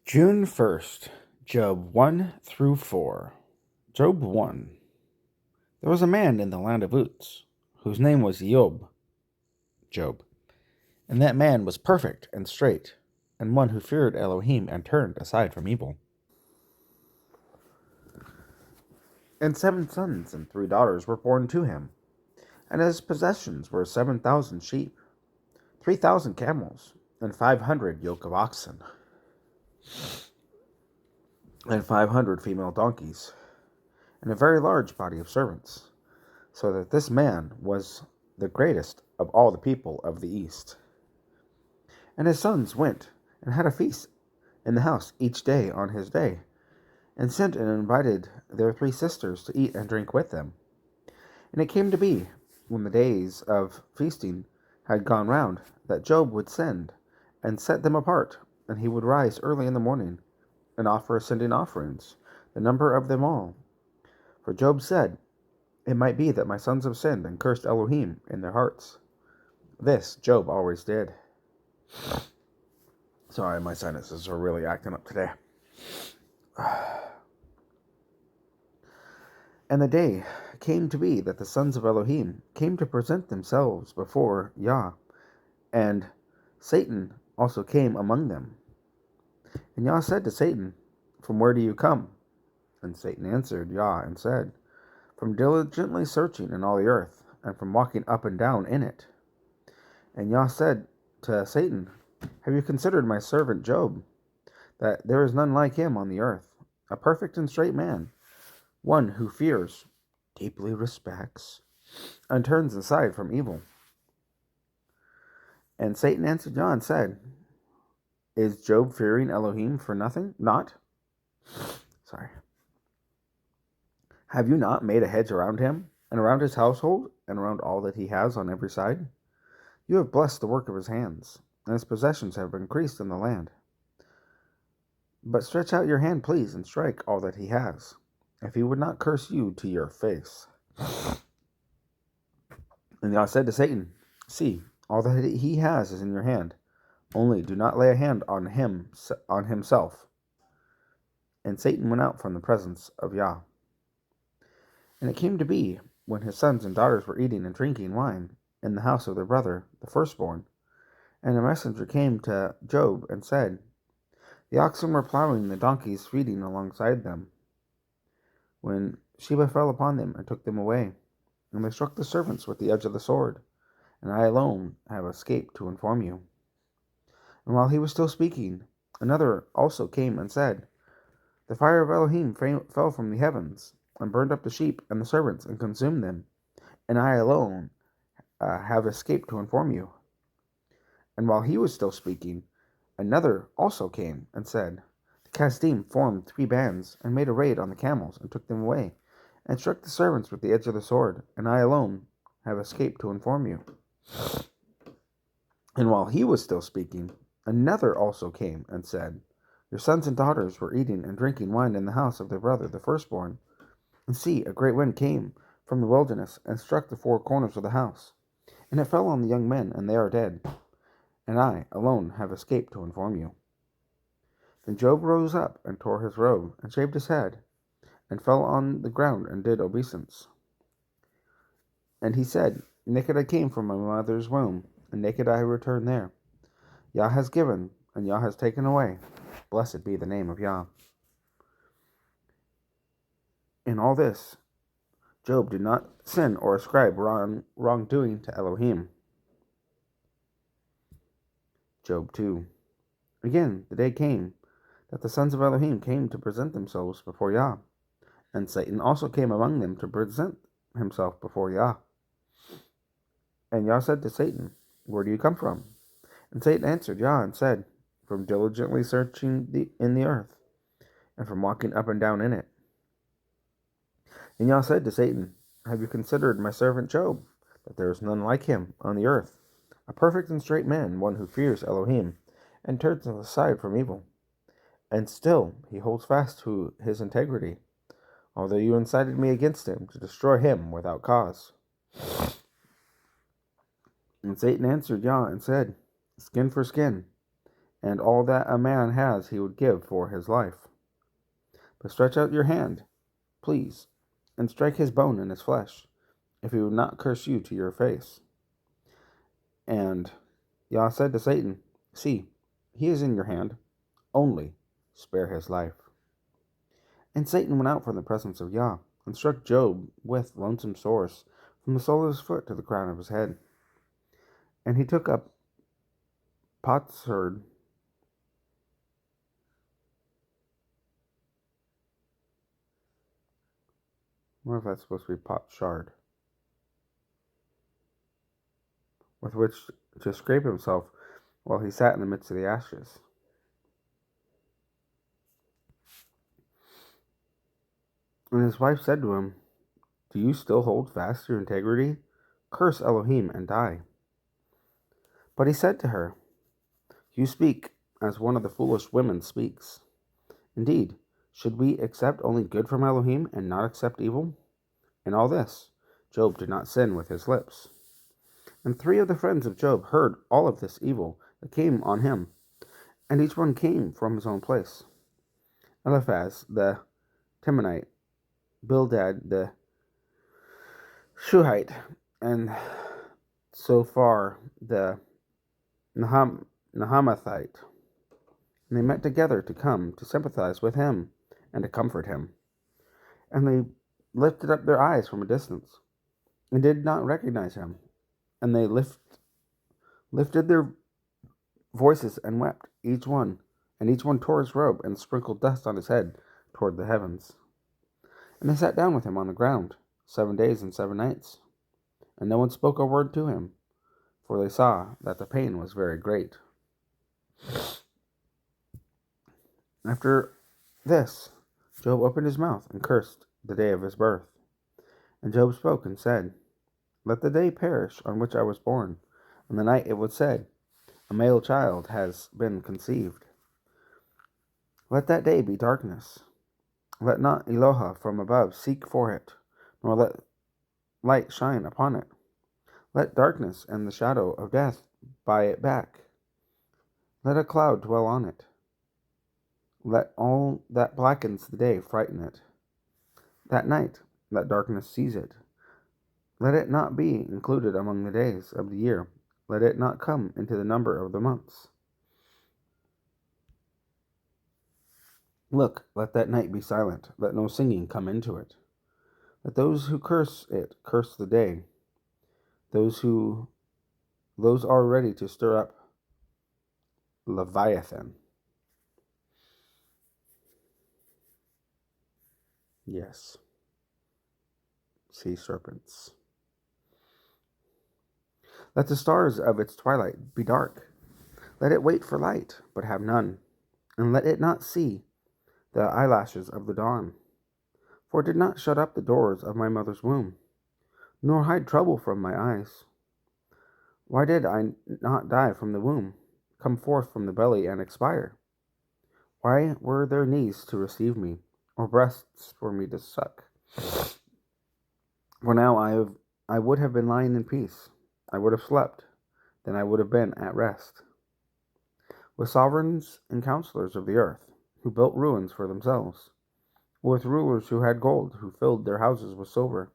June 1st, Job 1 through 4. Job 1. There was a man in the land of Uz, whose name was Job. And that man was perfect and straight, and one who feared Elohim and turned aside from evil. And 7 sons and 3 daughters were born to him, and his possessions were 7,000 sheep, 3,000 camels, and 500 yoke of oxen, and 500 female donkeys, and a very large body of servants, so that this man was the greatest of all the people of the East. And his sons went and had a feast in the house each day on his day, and sent and invited their 3 sisters to eat and drink with them. And it came to be, when the days of feasting had gone round, that Job would send and set them apart, and he would rise early in the morning and offer ascending offerings, the number of them all. For Job said, "It might be that my sons have sinned and cursed Elohim in their hearts." This Job always did. Sorry, my sinuses are really acting up today. And the day came to be that the sons of Elohim came to present themselves before Yah, and Satan also came among them. And Yah said to Satan, "From where do you come?" And Satan answered Yah and said, "From diligently searching in all the earth, and from walking up and down in it." And Yah said to Satan, "Have you considered my servant Job, that there is none like him on the earth, a perfect and straight man, one who fears, deeply respects, and turns aside from evil?" And Satan answered Yah and said, "Is Job fearing Elohim for nothing? Not? Have you not made a hedge around him, and around his household, and around all that he has on every side? You have blessed the work of his hands, and his possessions have increased in the land. But stretch out your hand, please, and strike all that he has, if he would not curse you to your face." And Yah said to Satan, "See, all that he has is in your hand. Only do not lay a hand on himself." And Satan went out from the presence of Yah. And it came to be, when his sons and daughters were eating and drinking wine in the house of their brother, the firstborn, and a messenger came to Job and said, "The oxen were plowing, the donkeys feeding alongside them, when Sheba fell upon them and took them away, and they struck the servants with the edge of the sword, and I alone have escaped to inform you." And while he was still speaking, another also came and said, "The fire of Elohim fell from the heavens, and burned up the sheep and the servants, and consumed them, and I alone have escaped to inform you." And while he was still speaking, another also came and said, "The Kasdim formed 3 bands, and made a raid on the camels, and took them away, and struck the servants with the edge of the sword, and I alone have escaped to inform you." And while he was still speaking, another also came and said, "Your sons and daughters were eating and drinking wine in the house of their brother, the firstborn. And see, a great wind came from the wilderness, and struck the 4 corners of the house, and it fell on the young men, and they are dead. And I alone have escaped to inform you." Then Job rose up, and tore his robe, and shaved his head, and fell on the ground, and did obeisance. And he said, "Naked I came from my mother's womb, and naked I return there. Yah has given, and Yah has taken away. Blessed be the name of Yah." In all this, Job did not sin or ascribe wrongdoing to Elohim. Job 2. Again, the day came that the sons of Elohim came to present themselves before Yah, and Satan also came among them to present himself before Yah. And Yah said to Satan, "Where do you come from?" And Satan answered Yah and said, "From diligently searching in the earth, and from walking up and down in it." And Yah said to Satan, "Have you considered my servant Job, that there is none like him on the earth, a perfect and straight man, one who fears Elohim, and turns aside from evil? And still he holds fast to his integrity, although you incited me against him to destroy him without cause." And Satan answered Yah and said, "Skin for skin, and all that a man has he would give for his life. But stretch out your hand, please, and strike his bone and his flesh, if he would not curse you to your face. And Yah said to Satan, See, he is in your hand, only spare his life. And Satan went out from the presence of Yah, and struck Job with lonesome sores, from the sole of his foot to the crown of his head. And he took up potsherd, I wonder if that's supposed to be potsherd, with which to scrape himself while he sat in the midst of the ashes. And his wife said to him, Do you still hold fast to your integrity? Curse Elohim and die. But he said to her, You speak as one of the foolish women speaks. Indeed, should we accept only good from Elohim and not accept evil? In all this, Job did not sin with his lips. And 3 of the friends of Job heard all of this evil that came on him, and each one came from his own place. Eliphaz the Temanite, Bildad the Shuhite, and Zophar the Nahamathite. And they met together to come to sympathize with him and to comfort him. And they lifted up their eyes from a distance and did not recognize him. And they lifted their voices and wept, each one tore his robe and sprinkled dust on his head toward the heavens. And they sat down with him on the ground 7 days and 7 nights. And no one spoke a word to him, for they saw that the pain was very great. After this, Job opened his mouth and cursed the day of his birth. And Job spoke and said, Let the day perish on which I was born, and the night it was said, A male child has been conceived. Let that day be darkness. Let not Eloha from above seek for it, nor let light shine upon it. Let darkness and the shadow of death buy it back. Let a cloud dwell on it. Let all that blackens the day frighten it. That night, let darkness seize it. Let it not be included among the days of the year. Let it not come into the number of the months. Look, let that night be silent. Let no singing come into it. Let those who curse it curse the day. Those are ready to stir up Leviathan. Yes. Sea serpents. Let the stars of its twilight be dark. Let it wait for light, but have none. And let it not see the eyelashes of the dawn. For it did not shut up the doors of my mother's womb, nor hide trouble from my eyes. Why did I not die from the womb, come forth from the belly and expire? Why were there knees to receive me, or breasts for me to suck? For now I would have been lying in peace. I would have slept, then I would have been at rest. With sovereigns and counselors of the earth, who built ruins for themselves, with rulers who had gold, who filled their houses with silver,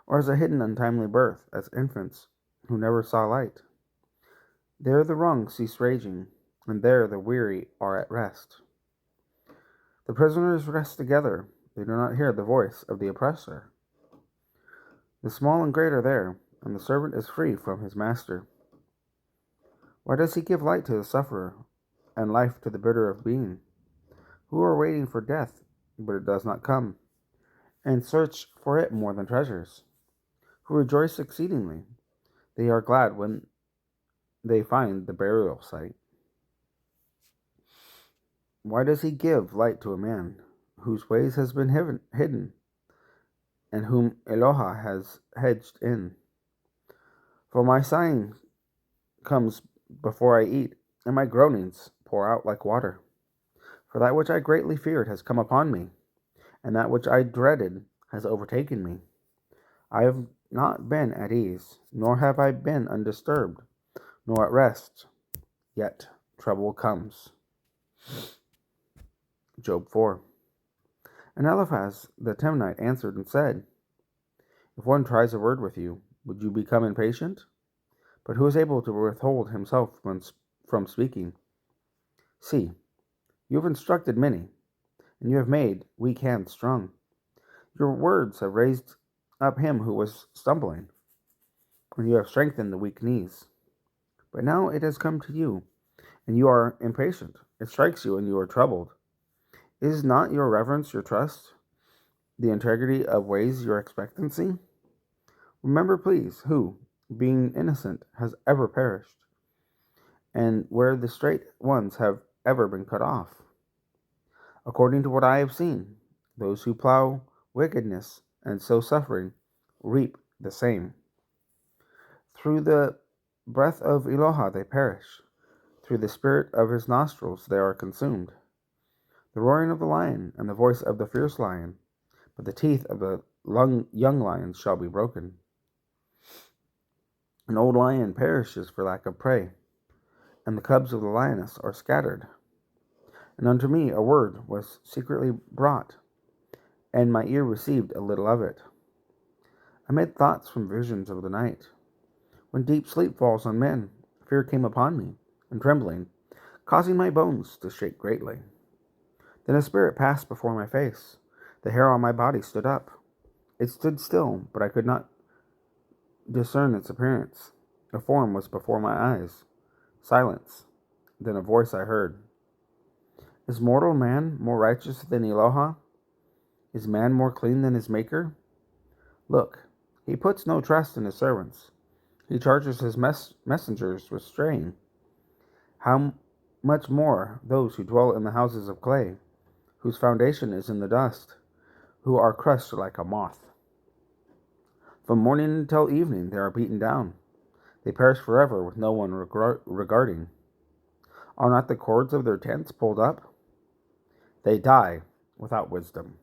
or as a hidden untimely birth, as infants who never saw light. There the wrong cease raging, and there the weary are at rest. The prisoners rest together, they do not hear the voice of the oppressor. The small and great are there, and the servant is free from his master. Why does he give light to the sufferer, and life to the bitter of being, who are waiting for death, but it does not come, and search for it more than treasures, who rejoice exceedingly? They are glad when they find the burial site. Why does he give light to a man, whose ways has been hidden, and whom Eloha has hedged in? For my sighing comes before I eat, and my groanings pour out like water. For that which I greatly feared has come upon me, and that which I dreaded has overtaken me. I have not been at ease, nor have I been undisturbed, nor at rest. Yet trouble comes. Job 4. And Eliphaz the Temanite answered and said, If one tries a word with you, would you become impatient? But who is able to withhold himself from speaking? See, you have instructed many, and you have made weak hands strong. Your words have raised up him who was stumbling, and you have strengthened the weak knees. But now it has come to you, and you are impatient. It strikes you, and you are troubled. Is not your reverence your trust, the integrity of ways your expectancy? Remember, please, who, being innocent, has ever perished, and where the straight ones have ever been cut off. According to what I have seen, those who plow wickedness and sow suffering reap the same. Through the breath of Eloha they perish. Through the spirit of his nostrils they are consumed. The roaring of the lion and the voice of the fierce lion, but the teeth of the young lions shall be broken. An old lion perishes for lack of prey, and the cubs of the lioness are scattered. And unto me a word was secretly brought, and my ear received a little of it. I made thoughts from visions of the night. When deep sleep falls on men, fear came upon me, and trembling, causing my bones to shake greatly. Then a spirit passed before my face. The hair on my body stood up. It stood still, but I could not discern its appearance. A form was before my eyes. Silence. Then a voice I heard. Is mortal man more righteous than Eloha? Is man more clean than his Maker? Look, he puts no trust in his servants. He charges his messengers with straying. How much more those who dwell in the houses of clay, whose foundation is in the dust, who are crushed like a moth. From morning until evening they are beaten down. They perish forever with no one regarding. Are not the cords of their tents pulled up? They die without wisdom.